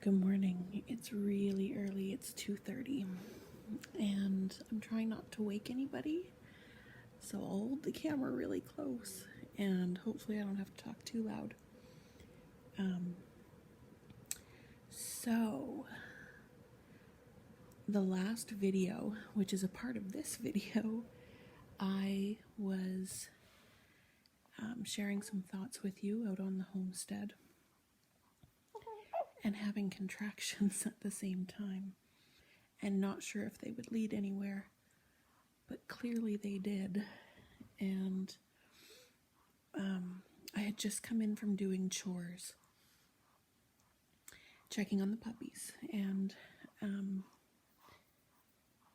Good morning. It's really early. It's 2:30 and I'm trying not to wake anybody. So I'll hold the camera really close and hopefully I don't have to talk too loud. So the last video, which is a part of this video, I was sharing some thoughts with you out on the homestead and having contractions at the same time and not sure if they would lead anywhere, but clearly they did. And I had just come in from doing chores, checking on the puppies, and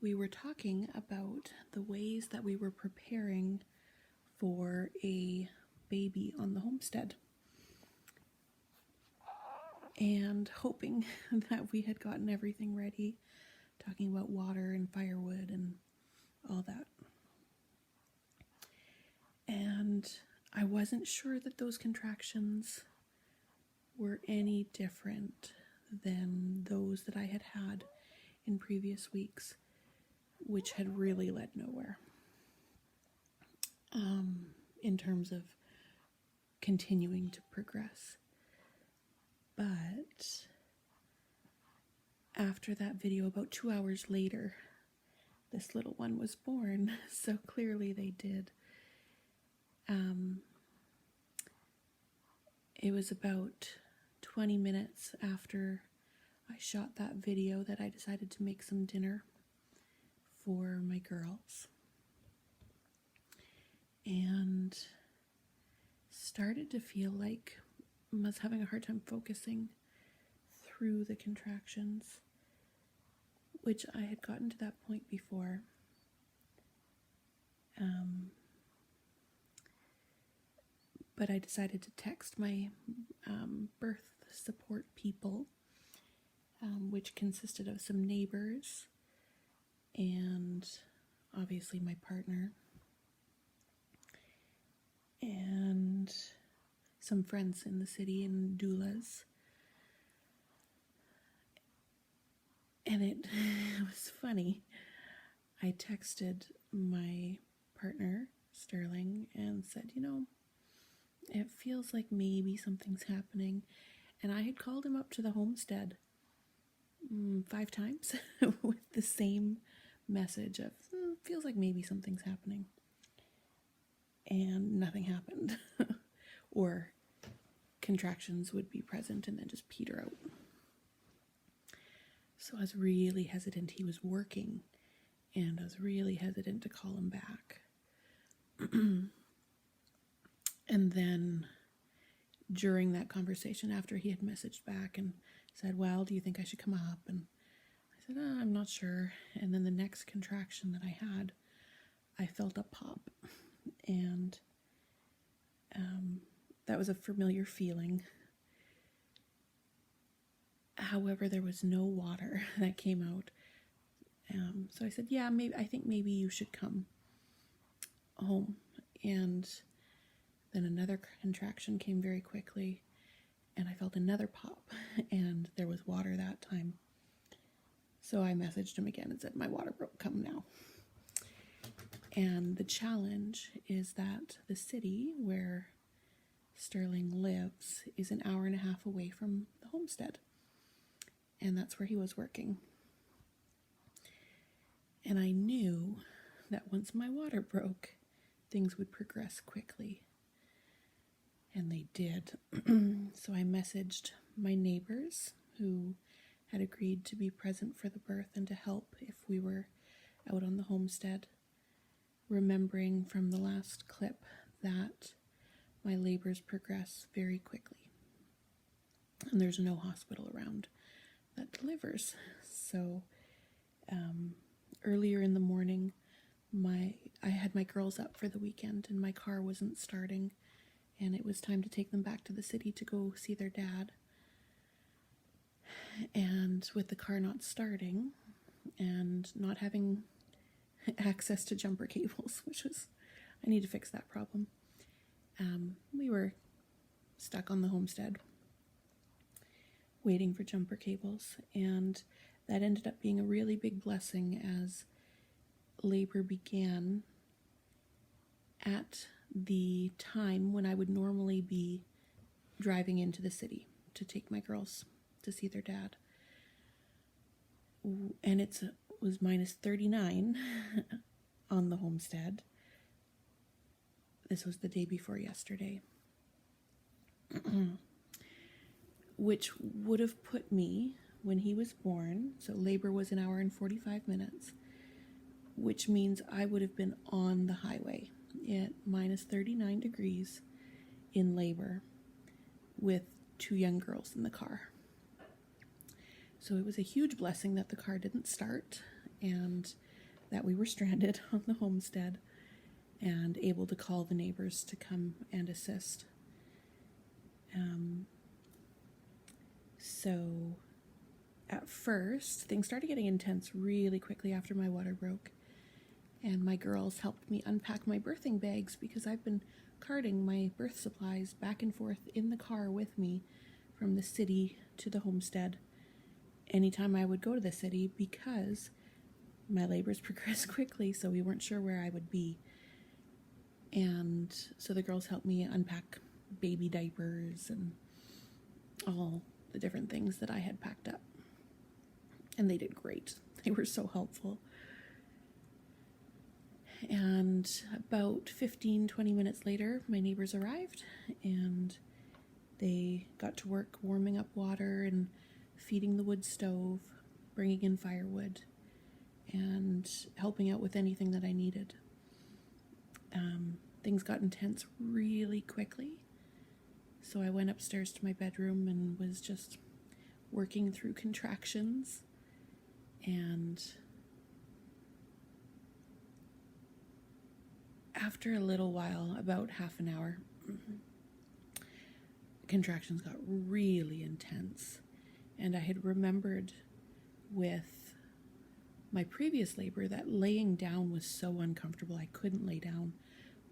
we were talking about the ways that we were preparing for a baby on the homestead and hoping that we had gotten everything ready, talking about water and firewood and all that. And I wasn't sure that those contractions were any different than those that I had had in previous weeks, which had really led nowhere in terms of continuing to progress. But after that video, about 2 hours later, this little one was born, so clearly they did. It was about 20 minutes after I shot that video that I decided to make some dinner for my girls and started to feel like I was having a hard time focusing through the contractions, which I had gotten to that point before. But I decided to text my birth support people, which consisted of some neighbors and obviously my partner and some friends in the city and doulas. And it was funny. I texted my partner, Sterling, and said, it feels like maybe something's happening. And I had called him up to the homestead 5 times with the same message of, feels like maybe something's happening. And nothing happened. Or contractions would be present and then just peter out. So I was really hesitant. He was working, and I was really hesitant to call him back. And then during that conversation, after he had messaged back and said, well, do you think I should come up? And I said, I'm not sure. And then the next contraction that I had, I felt a pop. And that was a familiar feeling. However, there was no water that came out. So I said, yeah, I think maybe you should come home. And then another contraction came very quickly, and I felt another pop, and there was water that time. So I messaged him again and said, my water broke, come now. And the challenge is that the city where Sterling lives is an hour and a half away from the homestead. And that's where he was working. And I knew that once my water broke, things would progress quickly. And they did. So I messaged my neighbors who had agreed to be present for the birth and to help if we were out on the homestead, remembering from the last clip that my labors progress very quickly. And there's no hospital around that delivers. So earlier in the morning, I had my girls up for the weekend and my car wasn't starting, and it was time to take them back to the city to go see their dad. And with the car not starting and not having access to jumper cables, I need to fix that problem. We were stuck on the homestead waiting for jumper cables, and that ended up being a really big blessing as labor began at the time when I would normally be driving into the city to take my girls to see their dad. And it was minus 39 on the Homestead. This was the day before yesterday. Which would have put me, when he was born, so labor was an hour and 45 minutes, which means I would have been on the highway at minus 39 degrees in labor with 2 young girls in the car. So it was a huge blessing that the car didn't start and that we were stranded on the Homestead and able to call the neighbors to come and assist. So at first, things started getting intense really quickly after my water broke. And my girls helped me unpack my birthing bags because I've been carting my birth supplies back and forth in the car with me from the city to the Homestead anytime I would go to the city because my labors progressed quickly, so we weren't sure where I would be. And so the girls helped me unpack baby diapers and all the different things that I had packed up. And they did great. They were so helpful. And about 15-20 minutes later, my neighbors arrived and they got to work warming up water and feeding the wood stove, bringing in firewood, and helping out with anything that I needed. Things got intense really quickly, so I went upstairs to my bedroom and was just working through contractions, and after a little while, about half an hour, contractions got really intense. And I had remembered with my previous labor that laying down was so uncomfortable. I couldn't lay down.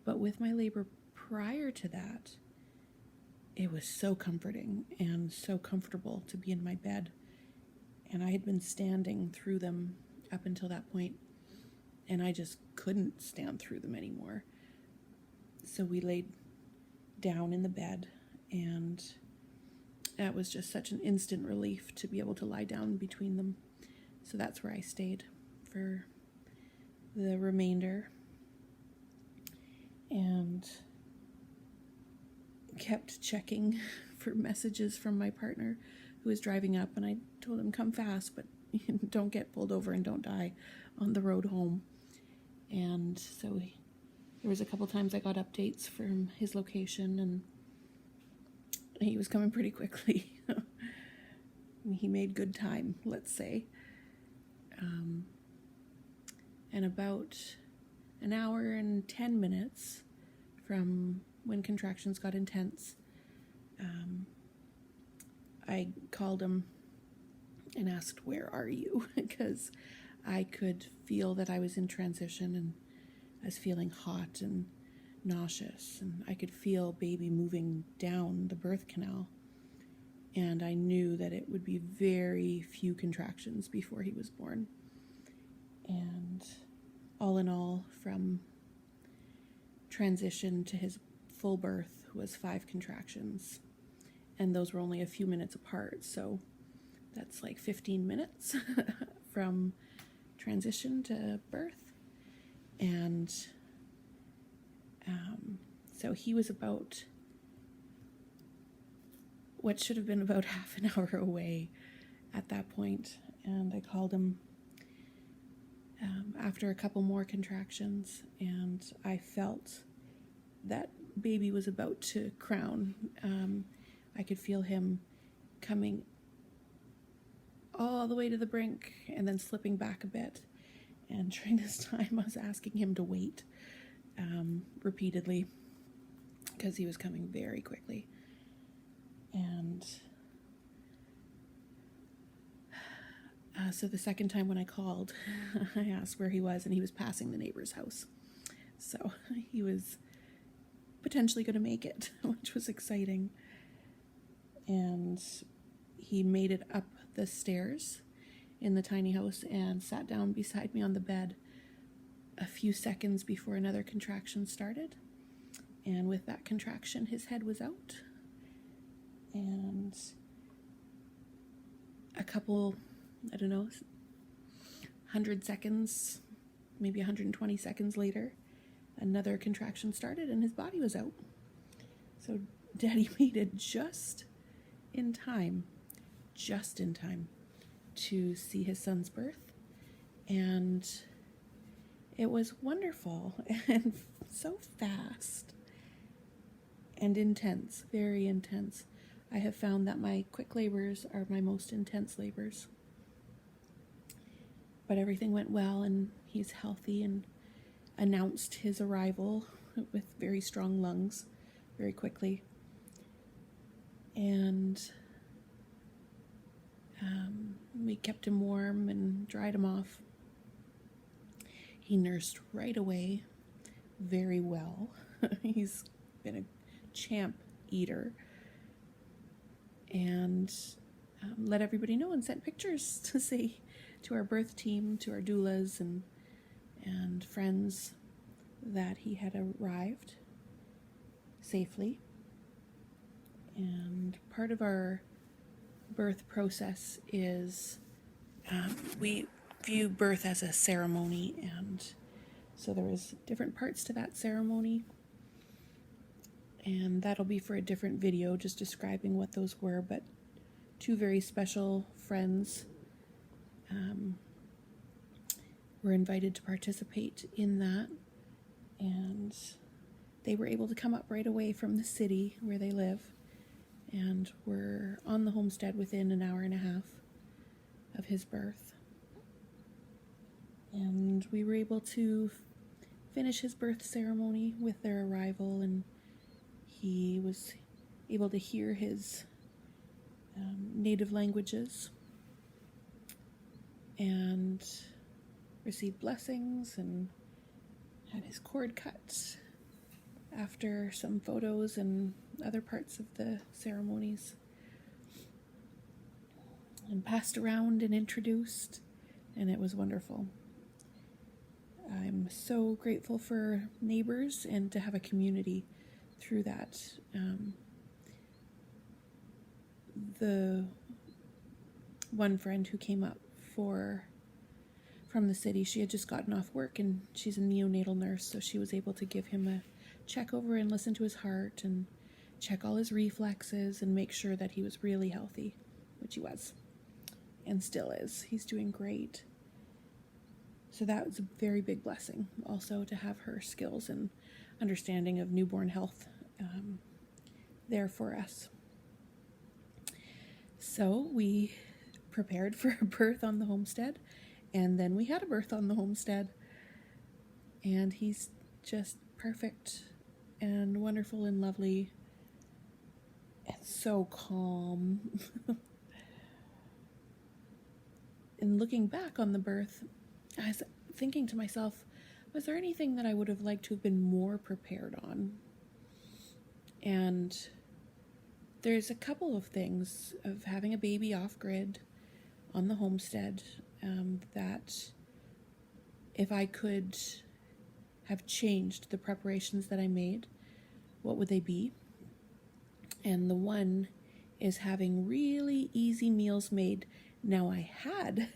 But with my labor prior to that, it was so comforting and so comfortable to be in my bed. And I had been standing through them up until that point, and I just couldn't stand through them anymore. So we laid down in the bed, and that was just such an instant relief to be able to lie down between them. So that's where I stayed for the remainder and kept checking for messages from my partner who was driving up, and I told him, come fast, but don't get pulled over and don't die on the road home. And so there was a couple times I got updates from his location, and he was coming pretty quickly. He made good time, let's say. And about an hour and 10 minutes from when contractions got intense, I called him and asked, where are you? Because I could feel that I was in transition, and I was feeling hot and nauseous, and I could feel baby moving down the birth canal, and I knew that it would be very few contractions before he was born. And all in all, from transition to his full birth was 5 contractions, and those were only a few minutes apart, so that's like 15 minutes from transition to birth. And so he was about what should have been about half an hour away at that point, and I called him after a couple more contractions, and I felt that baby was about to crown. I could feel him coming all the way to the brink and then slipping back a bit, and during this time I was asking him to wait repeatedly because he was coming very quickly. And so the second time when I called, I asked where he was, and he was passing the neighbor's house. So he was potentially going to make it, which was exciting. And he made it up the stairs in the tiny house and sat down beside me on the bed a few seconds before another contraction started. And with that contraction, his head was out. And a couple, 100 seconds, maybe 120 seconds later, another contraction started and his body was out. So Daddy made it just in time to see his son's birth. And it was wonderful and so fast and intense, very intense. I have found that my quick labors are my most intense labors. But everything went well and he's healthy, and announced his arrival with very strong lungs very quickly. And we kept him warm and dried him off. He nursed right away very well. He's been a champ eater. And let everybody know and sent pictures to say to our birth team, to our doulas and friends, that he had arrived safely. And part of our birth process is we view birth as a ceremony, and so there was different parts to that ceremony, and that'll be for a different video, just describing what those were. But two very special friends were invited to participate in that, and they were able to come up right away from the city where they live, and were on the homestead within an hour and a half of his birth. And we were able to finish his birth ceremony with their arrival, and he was able to hear his native languages and received blessings and had his cord cut after some photos and other parts of the ceremonies, and passed around and introduced, and it was wonderful. I'm so grateful for neighbors and to have a community through that. The one friend who came up from the city, she had just gotten off work, and she's a neonatal nurse, so she was able to give him a check over and listen to his heart and check all his reflexes and make sure that he was really healthy, which he was and still is. He's doing great. So that was a very big blessing also, to have her skills and understanding of newborn health there for us. So we prepared for a birth on the homestead, and then we had a birth on the homestead, and he's just perfect and wonderful and lovely and so calm. And looking back on the birth, I was thinking to myself, was there anything that I would have liked to have been more prepared on? And there's a couple of things of having a baby off-grid on the homestead that if I could have changed the preparations that I made, what would they be? And the one is having really easy meals made. Now, I had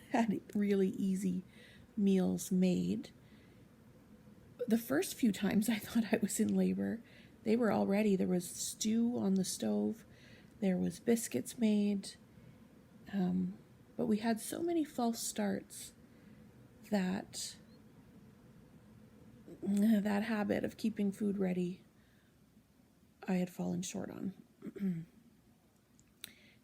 really easy meals made. The first few times I thought I was in labor, they were all ready. There was stew on the stove. There was biscuits made. But we had so many false starts that that habit of keeping food ready, I had fallen short on.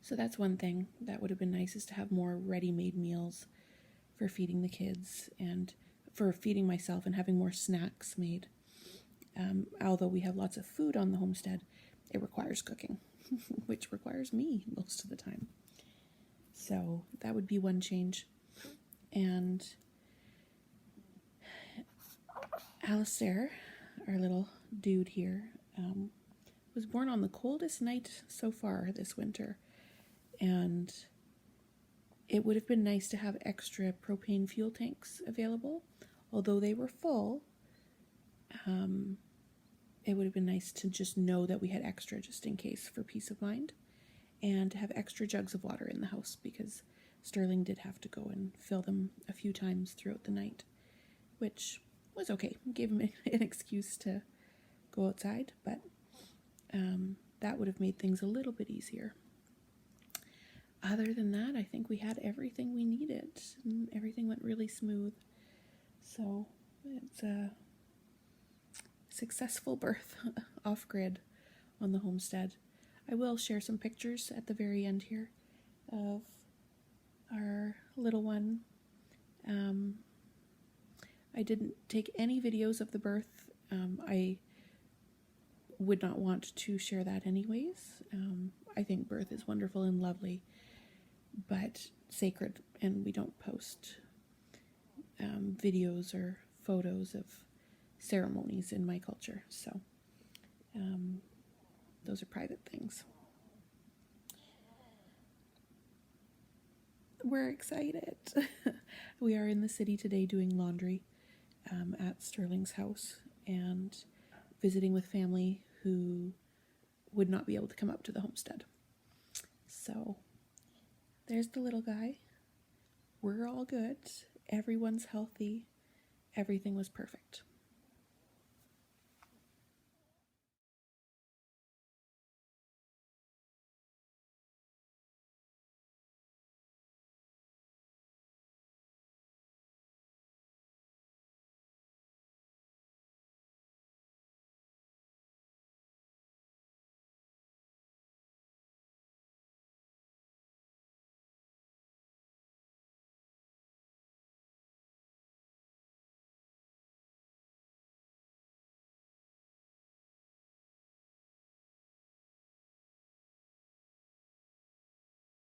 So that's one thing that would have been nice, is to have more ready-made meals for feeding the kids and for feeding myself, and having more snacks made. Although we have lots of food on the homestead, it requires cooking, which requires me most of the time. So that would be one change. And Alistair, our little dude here, was born on the coldest night so far this winter. and it would have been nice to have extra propane fuel tanks available. Although they were full, it would have been nice to just know that we had extra just in case for peace of mind, and to have extra jugs of water in the house because Sterling did have to go and fill them a few times throughout the night, which was okay. Gave him an excuse to go outside, but that would have made things a little bit easier. Other than that, I think we had everything we needed, and everything went really smooth. So it's a successful birth off-grid on the homestead. I will share some pictures at the very end here of our little one. I didn't take any videos of the birth. I would not want to share that anyways. I think birth is wonderful and lovely, but sacred, and we don't post videos or photos of ceremonies in my culture. So those are private things. We're excited. We are in the city today doing laundry at Sterling's house and visiting with family who would not be able to come up to the homestead. So there's the little guy. We're all good. Everyone's healthy. Everything was perfect.